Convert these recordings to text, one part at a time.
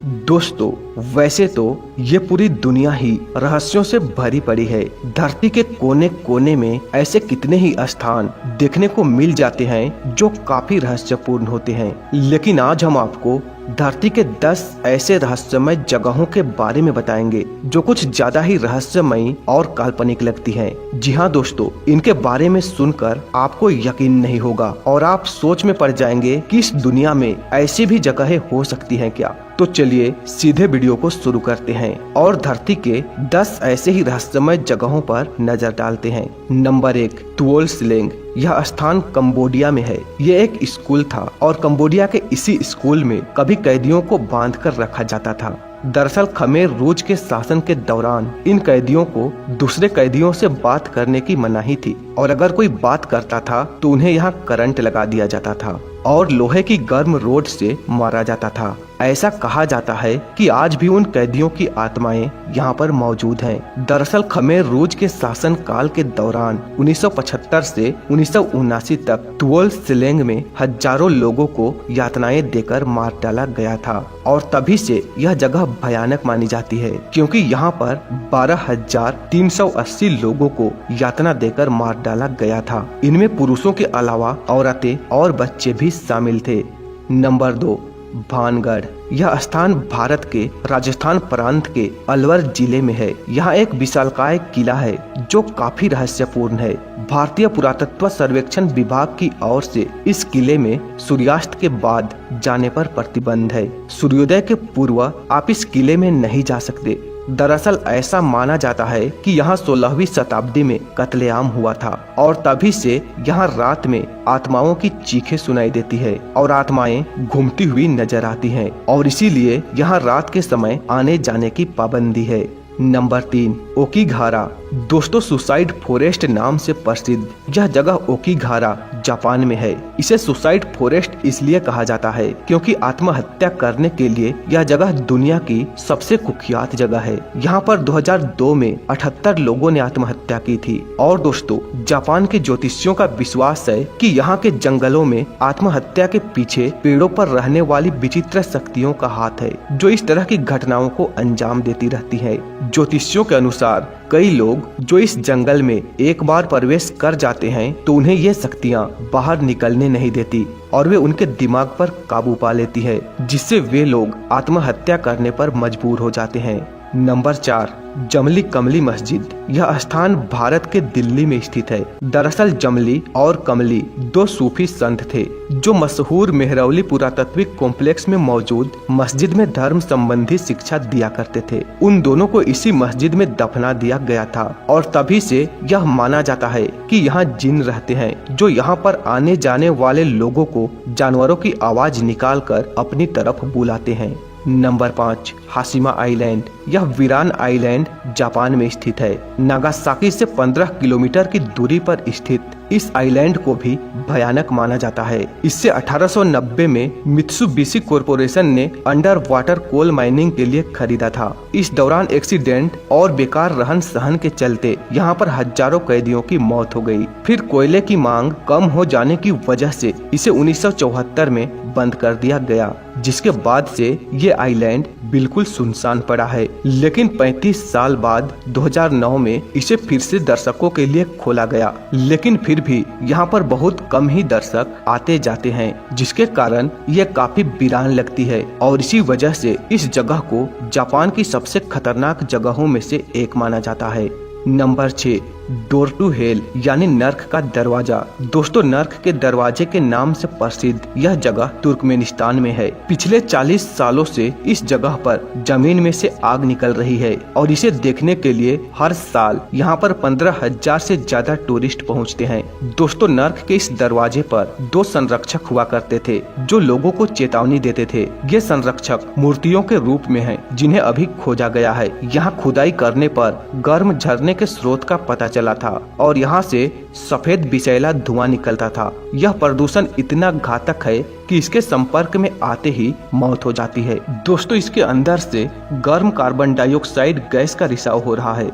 दोस्तों, वैसे तो ये पूरी दुनिया ही रहस्यों से भरी पड़ी है। धरती के कोने कोने में ऐसे कितने ही स्थान देखने को मिल जाते हैं जो काफी रहस्यपूर्ण होते हैं। लेकिन आज हम आपको धरती के 10 ऐसे रहस्यमय जगहों के बारे में बताएंगे जो कुछ ज्यादा ही रहस्यमयी और काल्पनिक लगती हैं। जी हाँ दोस्तों, इनके बारे में सुनकर आपको यकीन नहीं होगा और आप सोच में पड़ जाएंगे कि इस दुनिया में ऐसी भी जगहें हो सकती हैं क्या। तो चलिए सीधे वीडियो को शुरू करते हैं और धरती के 10 ऐसे ही रहस्यमय जगहों पर नजर डालते हैं। Number 1, Tuol स्लेंग। यह स्थान कंबोडिया में है। ये एक स्कूल था और कंबोडिया के इसी स्कूल में कभी कैदियों को बांधकर रखा जाता था। दरअसल खमेर रूज के शासन के दौरान इन कैदियों को दूसरे कैदियों से बात करने की मनाही थी और अगर कोई बात करता था तो उन्हें यहाँ करंट लगा दिया जाता था और लोहे की गर्म रोड से मारा जाता था। ऐसा कहा जाता है कि आज भी उन कैदियों की आत्माएं यहाँ पर मौजूद हैं। दरअसल खमेर रूज के शासन काल के दौरान 1975 से 1979 तक तुओल स्लेंग में हजारों लोगों को यातनाएं देकर मार डाला गया था और तभी से यह जगह भयानक मानी जाती है क्योंकि यहाँ पर 12,380 लोगों को यातना देकर मार डाला गया था। इनमें पुरुषों के अलावा औरतें और बच्चे भी शामिल थे। नंबर 2, भानगढ़। यह स्थान भारत के राजस्थान प्रांत के अलवर जिले में है। यहाँ एक विशालकाय किला है जो काफी रहस्यपूर्ण है। भारतीय पुरातत्व सर्वेक्षण विभाग की ओर से इस किले में सूर्यास्त के बाद जाने पर प्रतिबंध है। सूर्योदय के पूर्व आप इस किले में नहीं जा सकते। दरअसल ऐसा माना जाता है कि यहाँ 16वीं शताब्दी में कत्लेआम हुआ था और तभी से यहाँ रात में आत्माओं की चीखें सुनाई देती है और आत्माएं घूमती हुई नजर आती हैं और इसीलिए यहाँ रात के समय आने जाने की पाबंदी है। नंबर 3, ओकीघारा। दोस्तों, सुसाइड फॉरेस्ट नाम से प्रसिद्ध यह जगह ओकीघारा जापान में है। इसे सुसाइड फॉरेस्ट इसलिए कहा जाता है क्योंकि आत्महत्या करने के लिए यह जगह दुनिया की सबसे कुख्यात जगह है। यहाँ पर 2002 में 78 लोगों ने आत्महत्या की थी। और दोस्तों, जापान के ज्योतिषियों का विश्वास है कि यहाँ के जंगलों में आत्महत्या के पीछे पेड़ों पर रहने वाली विचित्र शक्तियों का हाथ है जो इस तरह की घटनाओं को अंजाम देती रहती है। ज्योतिषियों के अनुसार कई लोग जो इस जंगल में एक बार प्रवेश कर जाते हैं तो उन्हें ये शक्तियाँ बाहर निकलने नहीं देती और वे उनके दिमाग पर काबू पा लेती है जिससे वे लोग आत्महत्या करने पर मजबूर हो जाते हैं। नंबर 4, जमली कमली मस्जिद। यह स्थान भारत के दिल्ली में स्थित है। दरअसल जमली और कमली 2 सूफी संत थे जो मशहूर मेहरौली पुरातत्विक कॉम्प्लेक्स में मौजूद मस्जिद में धर्म संबंधी शिक्षा दिया करते थे। उन दोनों को इसी मस्जिद में दफना दिया गया था और तभी से यह माना जाता है कि यहाँ जिन रहते हैं जो यहाँ पर आने जाने वाले लोगों को जानवरों की आवाज निकाल कर अपनी तरफ बुलाते हैं। Number 5, Hashima island. यह वीरान आइलैंड जापान में स्थित है। नागासाकी से 15 किलोमीटर की दूरी पर स्थित इस आइलैंड को भी भयानक माना जाता है। इससे 1890 में मित्सुबिशी कॉरपोरेशन ने अंडर वाटर कोल माइनिंग के लिए खरीदा था। इस दौरान एक्सीडेंट और बेकार रहन सहन के चलते यहाँ पर हजारों कैदियों की मौत हो गई। फिर कोयले की मांग कम हो जाने की वजह से इसे 1974 में बंद कर दिया गया, जिसके बाद से ये आइलैंड बिल्कुल सुनसान पड़ा है। लेकिन 35 साल बाद 2009 में इसे फिर से दर्शकों के लिए खोला गया। लेकिन फिर भी यहाँ पर बहुत कम ही दर्शक आते जाते हैं जिसके कारण ये काफी वीरान लगती है और इसी वजह से इस जगह को जापान की सबसे खतरनाक जगहों में से एक माना जाता है। नंबर 6, डोर टू हेल यानी नर्क का दरवाजा। दोस्तों, नर्क के दरवाजे के नाम से प्रसिद्ध यह जगह तुर्कमेनिस्तान में है। पिछले 40 सालों से इस जगह पर जमीन में से आग निकल रही है और इसे देखने के लिए हर साल यहाँ पर 15,000 से ज्यादा टूरिस्ट पहुँचते हैं। दोस्तों, नर्क के इस दरवाजे पर 2 संरक्षक हुआ करते थे जो लोगों को चेतावनी देते थे। ये संरक्षक मूर्तियों के रूप में है जिन्हें अभी खोजा गया है। यहाँ खुदाई करने पर गर्म झरने के स्रोत का पता चला था और यहाँ से सफेद विषैला धुआं निकलता था। यह प्रदूषण इतना घातक है कि इसके संपर्क में आते ही मौत हो जाती है। दोस्तों, इसके अंदर से गर्म कार्बन डाइऑक्साइड गैस का रिसाव हो रहा है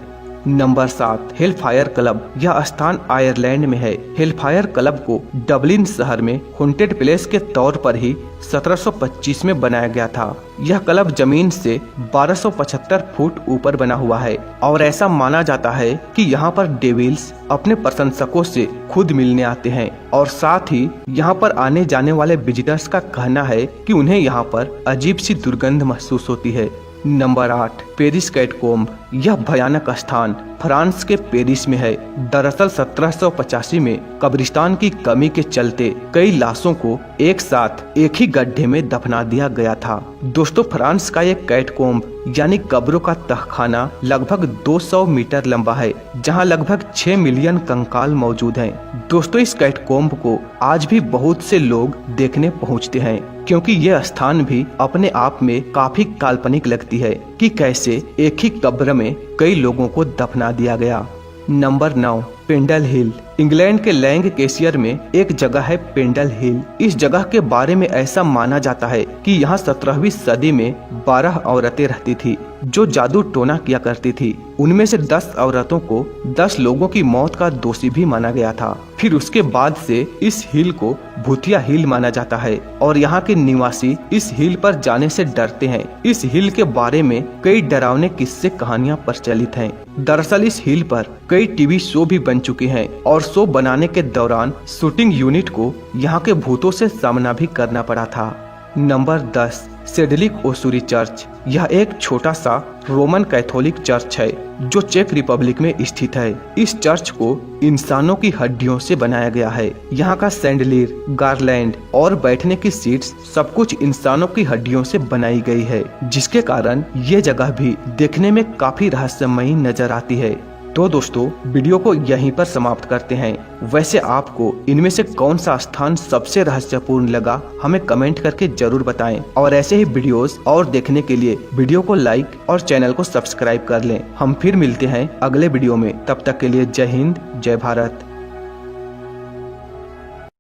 नंबर 7 हेलफायर क्लब। यह स्थान आयरलैंड में है। हेलफायर क्लब को डबलिन शहर में हॉन्टेड प्लेस के तौर पर ही 1725 में बनाया गया था। यह क्लब जमीन से 1275 फुट ऊपर बना हुआ है और ऐसा माना जाता है कि यहाँ पर डेविल्स अपने प्रशंसकों से खुद मिलने आते हैं और साथ ही यहाँ पर आने जाने वाले विजिटर्स का कहना है कि उन्हें यहाँ पर अजीब सी दुर्गंध महसूस होती है। Number 8 Paris catacomb. यह भयानक स्थान फ्रांस के पेरिस में है। दरअसल 1785 में कब्रिस्तान की कमी के चलते कई लाशों को एक साथ एक ही गड्ढे में दफना दिया गया था। दोस्तों, फ्रांस का ये कैटकोम्ब यानी कब्रों का तहखाना लगभग 200 मीटर लंबा है, जहां लगभग 6 मिलियन कंकाल मौजूद हैं। दोस्तों, इस कैटकोम्ब को आज भी बहुत से लोग देखने पहुंचते हैं, क्योंकि यह स्थान भी अपने आप में काफी काल्पनिक लगती है कि कैसे एक ही कब्र में कई लोगों को दफना दिया गया। नंबर 9 पेंडल हिल। इंग्लैंड के लैंकेशियर में एक जगह है पेंडल हिल। इस जगह के बारे में ऐसा माना जाता है कि यहाँ 17वीं सदी में 12 औरतें रहती थी जो जादू टोना किया करती थी। उनमें से 10 औरतों को 10 लोगों की मौत का दोषी भी माना गया था। फिर उसके बाद से इस हिल को भूतिया हिल माना जाता है और यहाँ के निवासी इस हिल पर जाने से डरते हैं। इस हिल के बारे में कई डरावने किस्से कहानियाँ प्रचलित हैं। दरअसल इस हिल पर कई टीवी शो भी बन चुके हैं और शो बनाने के दौरान शूटिंग यूनिट को यहाँ के भूतों से सामना भी करना पड़ा था। Number 10 Sedlec ossuary church. यह एक छोटा सा रोमन कैथोलिक चर्च है जो चेक रिपब्लिक में स्थित है। इस चर्च को इंसानों की हड्डियों से बनाया गया है। यहाँ का सैंडलियर, गार्लैंड और बैठने की सीट्स सब कुछ इंसानों की हड्डियों से बनाई गई है, जिसके कारण ये जगह भी देखने में काफी रहस्यमयी नजर आती है। तो दोस्तों, वीडियो को यहीं पर समाप्त करते हैं। वैसे आपको इनमें से कौन सा स्थान सबसे रहस्यपूर्ण लगा, हमें कमेंट करके जरूर बताएं और ऐसे ही वीडियोस और देखने के लिए वीडियो को लाइक और चैनल को सब्सक्राइब कर लें। हम फिर मिलते हैं अगले वीडियो में। तब तक के लिए जय हिंद, जय भारत।